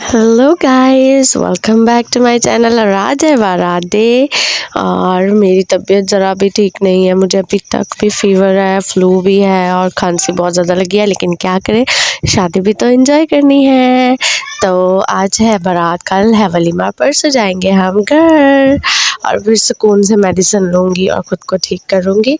Hello guys, welcome back to my channel. और आज है बारात डे और मेरी तबीयत ज़रा भी ठीक नहीं है। मुझे अभी तक भी फीवर है, फ्लू भी है और खांसी बहुत ज़्यादा लगी है, लेकिन क्या करें, शादी भी तो एंजॉय करनी है। तो आज है बारात, कल है वलीमा, परसों जाएंगे हम घर और फिर सुकून से मेडिसिन लूँगी और ख़ुद को ठीक करूँगी।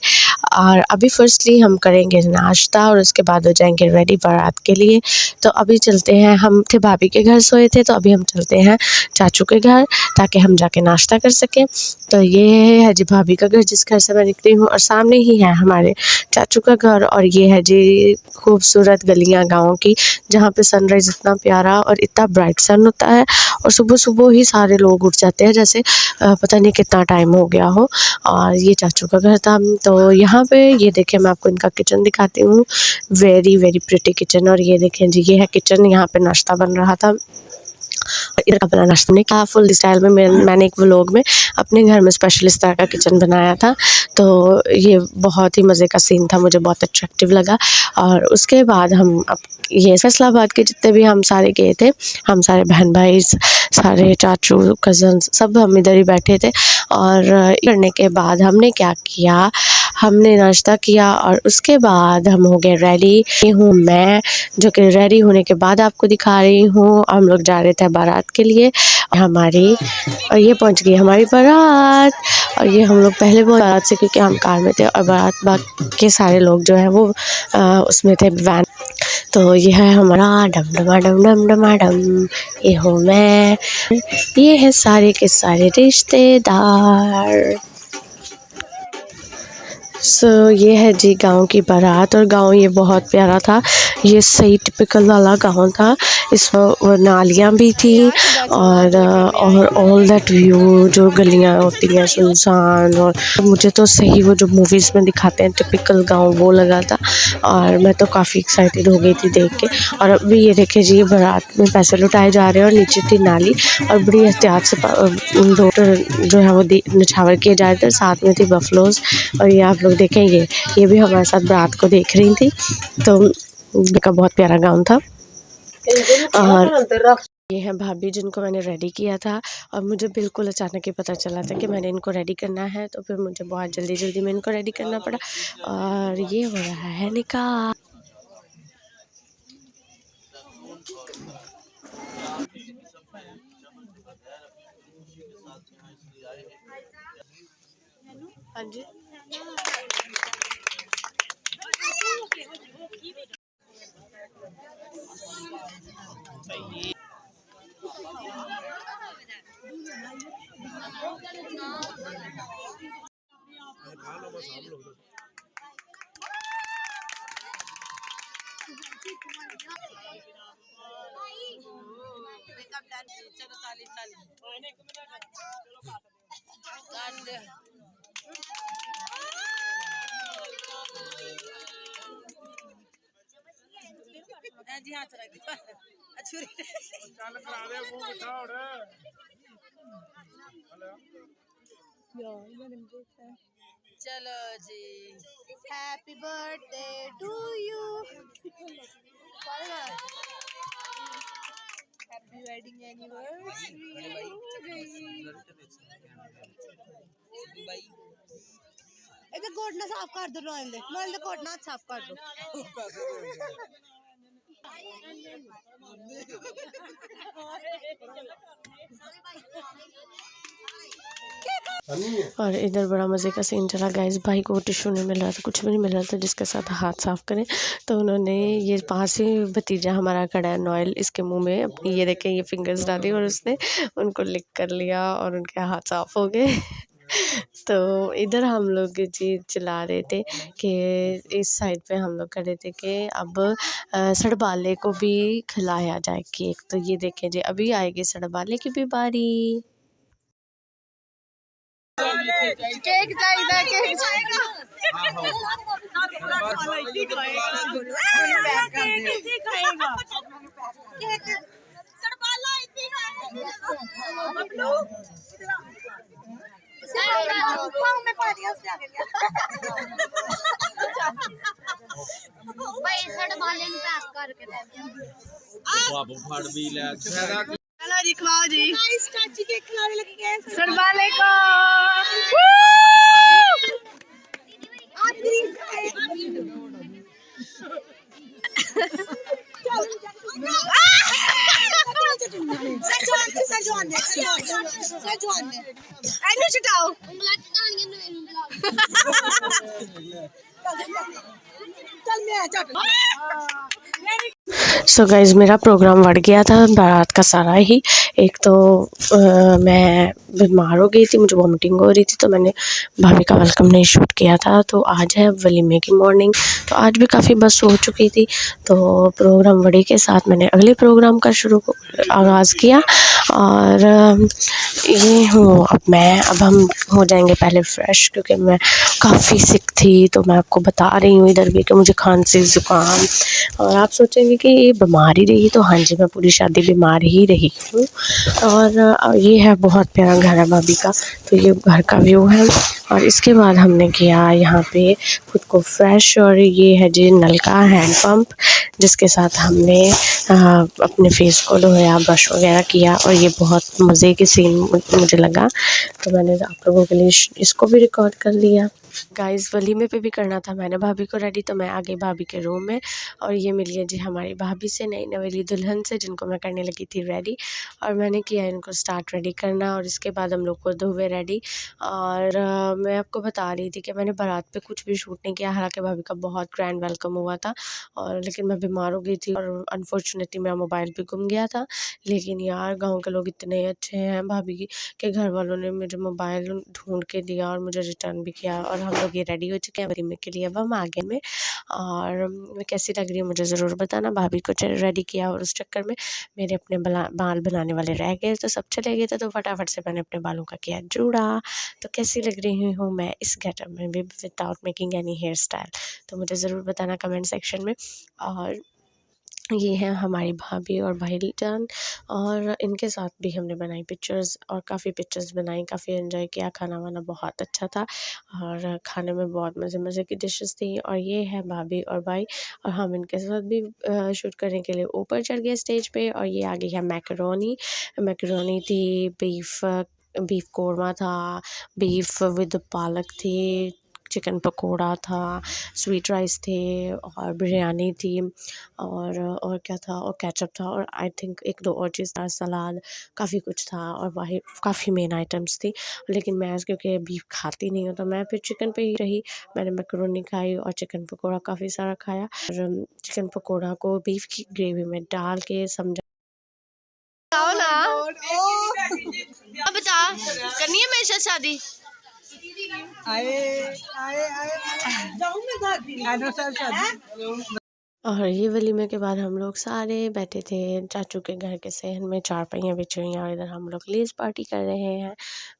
और अभी फर्स्टली हम करेंगे नाश्ता और उसके बाद हो जाएंगे रेडी बारात के लिए। तो अभी चलते हैं, हम थे भाभी के घर सोए थे, तो अभी हम चलते हैं चाचू के घर ताकि हम जाके नाश्ता कर सकें। तो ये है जी भाभी का घर, जिस घर से मैं निकली हूँ, और सामने ही है हमारे चाचू का घर। और ये है जी खूबसूरत गलियाँ गाँव की, जहाँ पे सनराइज़ इतना प्यारा और इतना ब्राइट सन होता है। और सुबह सुबह ही सारे लोग उठ जाते हैं, जैसे पता नहीं कितना टाइम हो गया हो। और ये चाचू का घर था। तो यहाँ पे ये देखिए, मैं आपको इनका किचन दिखाती हूँ। Very very pretty kitchen. और ये देखें जी, ये है किचन, यहाँ पे नाश्ता बन रहा था। इधर का बना नाश्ता ने कहा फुल स्टाइल में मैंने एक व्लॉग में अपने घर में स्पेशल इस तरह का किचन बनाया था। तो ये बहुत ही मज़े का सीन था, मुझे बहुत अट्रैक्टिव लगा। और उसके बाद हम अब ये फैसलाबाद के जितने भी हम सारे गए थे, हम सारे बहन भाई, सारे चाचू कज़न्स, सब हम इधर ही बैठे थे। और करने के बाद हमने क्या किया, हमने नाश्ता किया और उसके बाद हम हो गए रेडी। ये हूँ मैं, जो कि रेडी होने के बाद आपको दिखा रही हूँ। हम लोग जा रहे थे बारात के लिए और ये पहुँच गई हमारी बारात। और ये हम लोग पहले बहुत बारात से, क्योंकि हम कार में थे और बारात के सारे लोग जो हैं वो उसमें थे, वैन। तो ये है हमारा डम डमा डम डम डमा डम, ये हूँ मैं, ये है सारे के सारे रिश्तेदार। ये है जी गांव की बारात। और गांव ये बहुत प्यारा था, ये सही टिपिकल वाला गांव था। इसमें नालियाँ भी थी और ऑल दैट व्यू, जो गलियाँ होती हैं सुनसान। और मुझे तो सही वो जो मूवीज़ में दिखाते हैं टिपिकल गांव, वो लगा था। और मैं तो काफ़ी एक्साइटेड हो गई थी देख के। और अभी ये देखे जी, बारात में पैसे लुटाए जा रहे हैं और नीचे थी नाली, और बड़ी एहतियात से रोड जो है वो निछावर किए जा रहे थे। साथ में थी बफलोज। और ये आप लोग देखें, ये भी हमारे साथ बारात को देख रही थी। तो का बहुत प्यारा गाउन था। और ये है भाभी, जिनको मैंने रेडी किया था। और मुझे बिल्कुल अचानक ही पता चला था कि मैंने इनको रेडी करना है, तो फिर मुझे बहुत जल्दी जल्दी में इनको रेडी करना पड़ा। और ये हो रहा है निकाह। हाँ जी, जी हाथ रख चलो जी, happy birthday to you, happy wedding anniversary. इधर कोट ना साफ कर दो, नॉयल दे कोट ना साफ कर दो। और इधर बड़ा मज़े का सीन चला गाइस। भाई को टिश्यू नहीं मिल रहा था, कुछ भी नहीं मिल रहा था जिसके साथ हाथ साफ़ करें। तो उन्होंने, ये पास ही भतीजा हमारा खड़ा है नॉयल, इसके मुंह में अपनी ये देखें ये फिंगर्स डाली और उसने उनको लिक कर लिया और उनके हाथ साफ़ हो गए। तो इधर हम लोग जी चिल्ला रहे थे कि इस साइड पे हम लोग कर रहे थे कि अब सड़बाले को भी खिलाया जाए केक। तो ये देखें जी, अभी आएगी सड़बाले की भी बारी। केक चाहिए, केक चाहिए। भाई सड़ बाले पैक करके खवाओ जी। काची केक खिलाने लगी है सरवाले को एनु छटाओ सो गाइज मेरा प्रोग्राम बढ़ गया था बारात का सारा ही। एक तो मैं बीमार हो गई थी, मुझे वॉमिटिंग हो रही थी, तो मैंने भाभी का वेलकम नहीं शूट किया था। तो आज है वलीमे की मॉर्निंग, तो आज भी काफ़ी बस हो चुकी थी। तो प्रोग्राम वड़ी के साथ मैंने अगले प्रोग्राम का आगाज़ किया। और ये हूँ अब हम हो जाएंगे पहले फ्रेश, क्योंकि मैं काफ़ी सिक थी। तो मैं आपको बता रही हूँ इधर भी कि मुझे खांसी ज़ुकाम, और आप सोचेंगे कि ये बीमार ही रही, तो हाँ जी मैं पूरी शादी बीमार ही रही हूँ। और ये है बहुत प्यारा घर है भाभी का, तो ये घर का व्यू है। और इसके बाद हमने किया यहाँ पे खुद को फ्रेश, और ये है जी नल का हैंड पंप, जिसके साथ हमने अपने फेस को धोया, ब्रश वगैरह किया। और ये बहुत मज़े की सीन मुझे लगा, तो मैंने आप लोगों के लिए इसको भी रिकॉर्ड कर लिया। गाइस वलीमे पे भी करना था मैंने भाभी को रेडी, तो मैं आ गई भाभी के रूम में। और ये मिली है जी हमारी भाभी से, नई नवेली दुल्हन से, जिनको मैं करने लगी थी रेडी। और मैंने किया इनको स्टार्ट रेडी करना, और इसके बाद हम लोग खुद हुए रेडी। और मैं आपको बता रही थी कि मैंने बारात पे कुछ भी शूट नहीं किया, हालांकि भाभी का बहुत ग्रैंड वेलकम हुआ था। और लेकिन मैं बीमार हो गई थी, और अनफॉर्चुनेटली मेरा मोबाइल भी गुम गया था। लेकिन यार गाँव के लोग इतने अच्छे हैं, भाभी के घर वालों ने मुझे मोबाइल ढूंढ के दिया और मुझे रिटर्न भी किया। और हम लोग ये रेडी हो चुके हैं वलीमे के लिए, अब हम आगे में। और मैं कैसी लग रही हूँ मुझे ज़रूर बताना। भाभी को रेडी किया, और उस चक्कर में मेरे अपने बाल बनाने वाले रह गए, तो सब चले गए थे। तो फटाफट से मैंने अपने बालों का किया जूड़ा। तो कैसी लग रही हूँ मैं इस गेटअप में भी, without making any hair style, तो मुझे ज़रूर बताना कमेंट सेक्शन में। और ये है हमारी भाभी और भाईजान, और इनके साथ भी हमने बनाई पिक्चर्स, और काफ़ी पिक्चर्स बनाई, काफ़ी एंजॉय किया। खाना वाना बहुत अच्छा था, और खाने में बहुत मज़े मज़े की डिशेस थी। और ये है भाभी और भाई, और हम इनके साथ भी शूट करने के लिए ऊपर चढ़ गए स्टेज पे। और ये आ गई है मैकरोनी। मैकरोनी थी, बीफ कौरमा था, बीफ विद पालक थी, चिकन पकोड़ा था, स्वीट राइस थे, और बिरयानी थी, और क्या था, और केचप था, और आई थिंक एक दो और चीज़ था, सलाद, काफ़ी कुछ था। और वही काफ़ी मेन आइटम्स थी। लेकिन मैं क्योंकि बीफ खाती नहीं हूँ, तो मैं फिर चिकन पे ही रही। मैंने मैकरोनी खाई, और चिकन पकोड़ा काफ़ी सारा खाया। और चिकन पकोड़ा को बीफ की ग्रेवी में डाल के समझा ना। अब बता, करनी है मेरे साथ शादी? और ये वलीमे के बाद हम लोग सारे बैठे थे चाचू के घर के सहन में, चारपाइयाँ बिछी हुई हैं, और इधर हम लोग लेज़ पार्टी कर रहे हैं।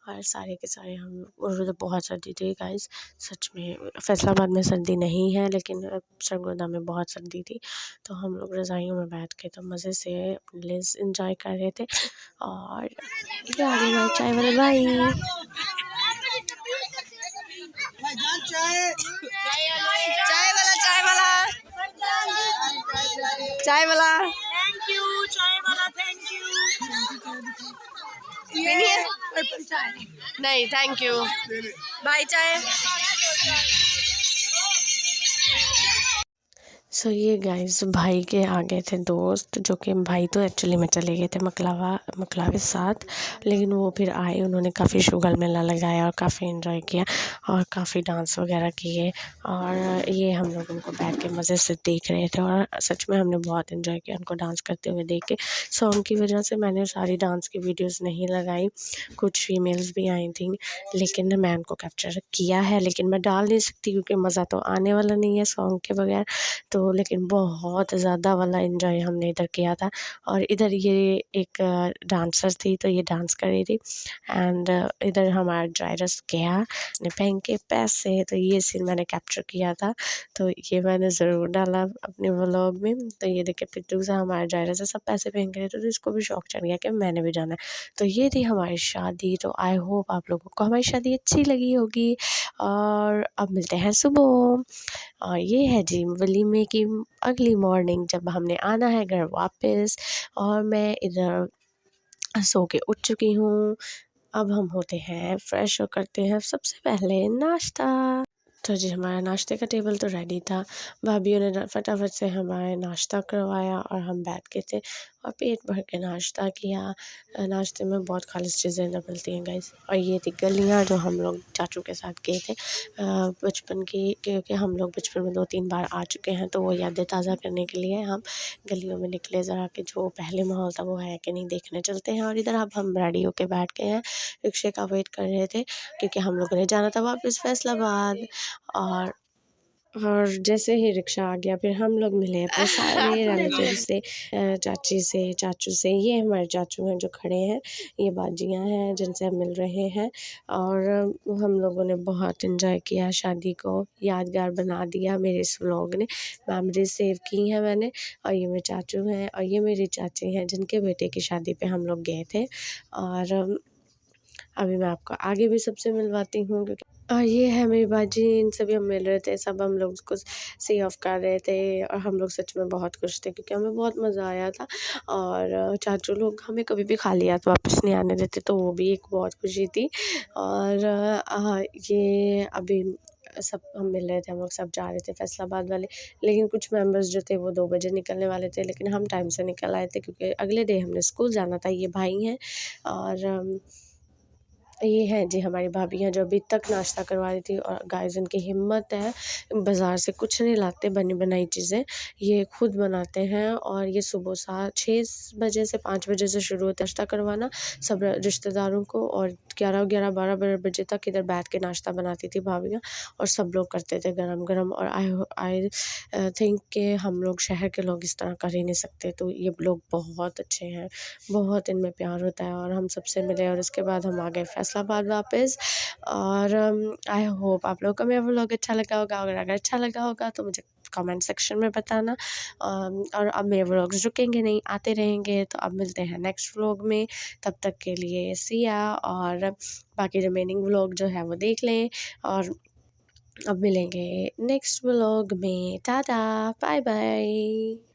और सारे के सारे हम लोग, और उधर बहुत सर्दी थी गाइस, सच में फैसलाबाद में सर्दी नहीं है, लेकिन सरगोदा में बहुत सर्दी थी। तो हम लोग रज़ाइयों में बैठ के तो मज़े से लेज़ इंजॉय कर रहे थे। और ये आ गए हमारे चाय वाले भाई। चाय वाला थैंक यू, चाय वाला थैंक यू। नहीं थैंक यू भाई, चाय। सो ये गाइस भाई के आ गए थे दोस्त, जो कि भाई तो एक्चुअली में चले गए थे मकलावे साथ, लेकिन वो फिर आए, उन्होंने काफ़ी शुगल मेला लगाया और काफ़ी एंजॉय किया, और काफ़ी डांस वगैरह किए। और ये हम लोग उनको बैठ के मज़े से देख रहे थे, और सच में हमने बहुत एंजॉय किया उनको डांस करते हुए देख के। सॉन्ग की वजह से मैंने सारी डांस की वीडियोज़ नहीं लगाई, कुछ फीमेल्स भी आई थी, लेकिन मैं उनको कैप्चर किया है, लेकिन मैं डाल नहीं सकती क्योंकि मज़ा तो आने वाला नहीं है सॉन्ग के बगैर। तो लेकिन बहुत ज़्यादा वाला एंजॉय हमने इधर किया था। और इधर ये एक डांसर थी, तो ये डांस कर रही थी। एंड इधर हमारा ड्राइवर्स गया ने पहन के पैसे, तो ये सीन मैंने कैप्चर किया था, तो ये मैंने ज़रूर डाला अपने व्लॉग में। तो ये देखिए पिट्टू से हमारा ड्राइवर से सब पैसे फेंक रहे थे, तो इसको भी शौक चढ़ गया कि मैंने भी जाना है। तो ये थी हमारी शादी। तो आई होप आप लोगों को हमारी शादी अच्छी लगी होगी, और अब मिलते हैं सुबह। और ये है जी वलीमे की अगली मॉर्निंग, जब हमने आना है घर वापस। और मैं इधर सो के उठ चुकी हूँ। अब हम होते हैं फ्रेश और करते हैं सबसे पहले नाश्ता। तो जी हमारा नाश्ते का टेबल तो रेडी था। भाभीयों ने फटाफट से हमारे नाश्ता करवाया और हम बैठ गए थे और पेट भर के नाश्ता किया। नाश्ते में बहुत खालिश चीज़ें मिलती हैं गाइस। और ये थी गलियाँ जो हम लोग चाचू के साथ गए थे बचपन की, क्योंकि हम लोग बचपन में 2-3 बार आ चुके हैं, तो वो यादें ताज़ा करने के लिए हम गलियों में निकले, ज़रा कि जो पहले माहौल था वो है कि नहीं देखने चलते हैं। और इधर अब हम रेडी होके बैठ गए हैं, रिक्शे का वेट कर रहे थे क्योंकि हम लोगों ने जाना था वापस फैसलाबाद। और जैसे ही रिक्शा आ गया फिर हम लोग मिले अपने सारे रिलेटिव से, चाची से, चाचू से। ये हमारे चाचू हैं जो खड़े हैं, ये बाजियाँ हैं जिनसे हम मिल रहे हैं। और हम लोगों ने बहुत एंजॉय किया, शादी को यादगार बना दिया। मेरे इस व्लॉग ने मेमोरीज सेव की हैं मैंने। और ये मेरे चाचू हैं और ये मेरी चाची हैं जिनके बेटे की शादी पे हम लोग गए थे। और अभी मैं आपको आगे भी सबसे मिलवाती हूँ, क्योंकि और ये है मेरी बाजी, इनसे भी हम मिल रहे थे। सब हम लोग उसको सी ऑफ कर रहे थे और हम लोग सच में बहुत खुश थे क्योंकि हमें बहुत मज़ा आया था। और चाचू लोग हमें कभी भी खाली हाथ वापस नहीं आने देते, तो वो भी एक बहुत खुशी थी। और ये अभी सब हम मिल रहे थे, हम लोग सब जा रहे थे फैसलाबाद वाले। लेकिन कुछ मेंबर्स जो थे वो 2 बजे निकलने वाले थे, लेकिन हम टाइम से निकल आए थे क्योंकि अगले डे हमने स्कूल जाना था। ये भाई हैं और ये हैं जी हमारी भाभियाँ जो अभी तक नाश्ता करवा रही थी। और गाइस इनकी हिम्मत है, बाज़ार से कुछ नहीं लाते बनी बनाई चीज़ें, ये खुद बनाते हैं। और ये सुबह 6 बजे से 5 बजे से शुरू होता है नाश्ता करवाना सब रिश्तेदारों को, और 11-11, 12-12 बजे तक इधर बैठ के नाश्ता बनाती थी भाभियाँ और सब लोग करते थे गरम-गरम। और आई थिंक कि हम लोग शहर के लोग इस तरह कर ही नहीं सकते, तो ये लोग बहुत अच्छे हैं, बहुत इनमें प्यार होता है। और हम सबसे मिले और उसके बाद हम आ गए फैसलाबाद वापस। और आई होप आप लोगों को मेरा व्लॉग अच्छा लगा होगा, और अगर अच्छा लगा होगा तो मुझे कमेंट सेक्शन में बताना। और अब मेरे व्लॉग्स रुकेंगे नहीं, आते रहेंगे। तो अब मिलते हैं नेक्स्ट व्लॉग में, तब तक के लिए सिया। और बाकी रिमेनिंग व्लॉग जो है वो देख लें। और अब मिलेंगे नेक्स्ट व्लॉग में। Tata, bye bye.